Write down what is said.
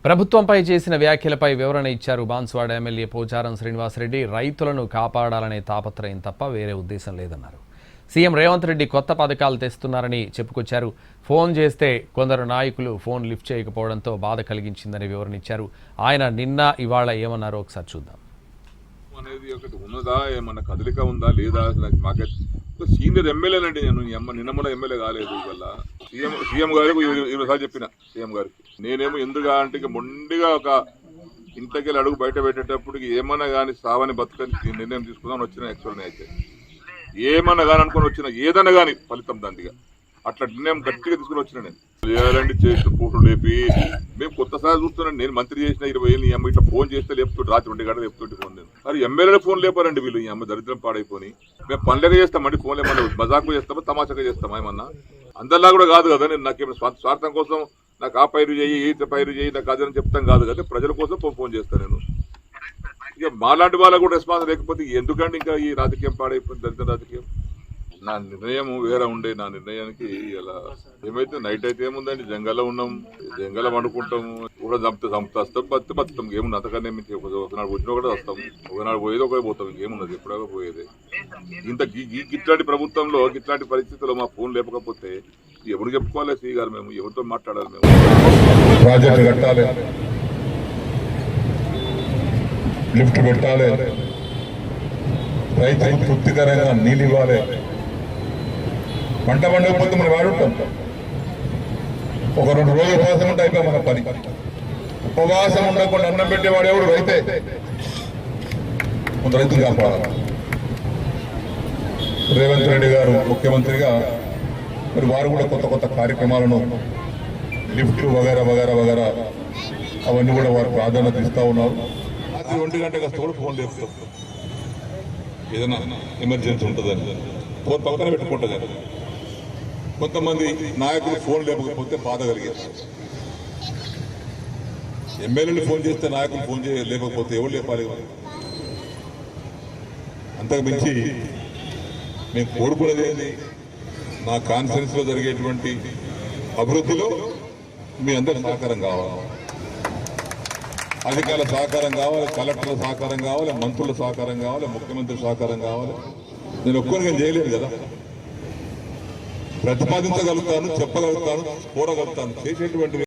ప్రభుత్వంపై చేసిన వ్యాఖ్యలపై వివరణ ఇచ్చారు బాన్స్వాడ ఎమ్మెల్యే పోచారం శ్రీనివాసరెడ్డి. రైతులను కాపాడాలనే తాపత్రయం తప్ప వేరే ఉద్దేశం లేదన్నారు. సీఎం రేవంత్ రెడ్డి కొత్త పథకాలు తెస్తున్నారని చెప్పుకొచ్చారు. ఫోన్ చేస్తే కొందరు నాయకులు ఫోన్ లిఫ్ట్ చేయకపోవడంతో బాధ కలిగించిందని వివరణ ఇచ్చారు. ఆయన నిన్న ఇవాళ ఏమన్నారో ఒకసారి చూద్దాం. అనేది ఒకటి ఉన్నదా, ఏమన్నా కదలిక ఉందా లేదా? మాకే సీనియర్ ఎమ్మెల్యేనండి నేను. నిన్నమల ఎమ్మెల్యే కాలేదు. వల్ల సీఎం గారికి 20 సార్లు చెప్పిన సీఎం గారికి. నేనేమో ఎందుకు అంటే మొండిగా ఒక ఇంతకెళ్ళి అడుగు బయట పెట్టేటప్పటికి ఏమన్నా కానీ సావని బతుకని నిర్ణయం తీసుకుందామని వచ్చిన. యాక్చువల్ని అయితే ఏమన్నా కానీ అనుకుని వచ్చిన, ఏదన్నా కానీ ఫలితం దాంతిగా అట్లా నిర్ణయం గట్టిగా తీసుకుని వచ్చిన. నేను చేయాలండి చేసిన ఫోటో లేపి మేము కొత్తసారి చూస్తున్నాను. నేను మంత్రి చేసిన 20 ఏళ్ళు ఈ అమ్మ ఇట్లా ఫోన్ చేస్తే లేపుతుంటే రాత్రి 2 గంటలు లేపుతుంటే ఫోన్ లేదు. మరి ఎమ్మెల్యేలు ఫోన్ లేపారండి వీళ్ళు. ఈ అమ్మ దరిద్రం పాడైపోయి మేము పనులుగా చేస్తామండి. ఫోన్ ఏమన్నా మజాకు చేస్తామా తమాషాగా చేస్తామా? ఏమన్నా అందరిలా కూడా కాదు కదా. నేను నాకేమైనా స్వార్థం కోసం నాకు ఆ పైరు చేయి ఈ పైరు చేయి నాకు అదని చెప్తాం కాదు కదా. ప్రజల కోసం ఫోన్ చేస్తాను నేను. ఇక మాలాంటి వాళ్ళకు కూడా రెస్పాన్స్ లేకపోతే ఎందుకండి ఇంకా ఈ రాజకీయం పాడైపోయింది, దరిద్ర రాజకీయం. నా నిర్ణయం వేరే ఉండే. నా నిర్ణయానికి ఇలా ఏమైతే నైట్ అయితే ఏముందండి, జంగల్లో ఉన్నాం, జంగల్లో వండుకుంటాము, కూడా చంపుతాం బతుకుతాం. ఏముంది అంతకన్నా ఒకనాడు వచ్చినా కూడా వస్తాం, ఒకనాడు పోయేది ఒకటి పోతాం. ఇంకేమున్నది ఎప్పుడో పోయేది. ఇంత ఇట్లాంటి ప్రభుత్వంలో ఇట్లాంటి పరిస్థితుల్లో మా ఫోన్ లేకపోతే ఎవరు చెప్పుకోవాలి? శ్రీ గారు మేము ఎవరితో మాట్లాడాలి? మేము ప్రాజెక్టు కట్టాలి, లిఫ్ట్ పెట్టాలి, రైతులకు తృప్తికరంగా నీళ్ళు ఇవ్వాలి. పంట పండకపోతే మనం వాడుంటాం. ఒక 2 రోజులు ఉపవాసం ఉంటే అయిపోయి మన పని. ఉపవాసం ఉండకుండా అన్నం పెట్టేవాడు ఎవడు? రైతే. కొంత రైతులు కాపాడాలి. రేవంత్ రెడ్డి గారు ముఖ్యమంత్రిగా మరి వారు కూడా కొత్త కార్యక్రమాలను లిఫ్ట్ వగైరా వగైరా వగైరా అవన్నీ కూడా వారు ప్రాధాన్యత ఇస్తూ ఉన్నారు. రాత్రి 1 గంటకు వస్తే కూడా ఫోన్ లేపుతాం. ఏదైనా ఎమర్జెన్సీ ఉంటుందని ఫోన్ పక్కన పెట్టుకుంటుంది. కొంతమంది నాయకులు ఫోన్ లేకపోతే బాధ కలిగారు. ఎమ్మెల్యేలు ఫోన్ చేస్తే నాయకులు ఫోన్ లేకపోతే ఎవరు లేపాలి? అంతకు మించి మేము కోరుకునేది ఏంటి? నా కాన్ఫరెన్స్ లో జరిగేటువంటి అభివృద్ధిలో మీ అందరి సహకారం కావాలి. అధికారుల సహకారం కావాలి, కలెక్టర్ల సహకారం కావాలి, మంత్రుల సహకారం కావాలి, ముఖ్యమంత్రి సహకారం కావాలి. నేను ఒక్కరిగా చేయలేదు కదా. ప్రతిపాదించగలుగుతాను, చెప్పగలుగుతాను, కోరగలుగుతాను. చేసేటువంటి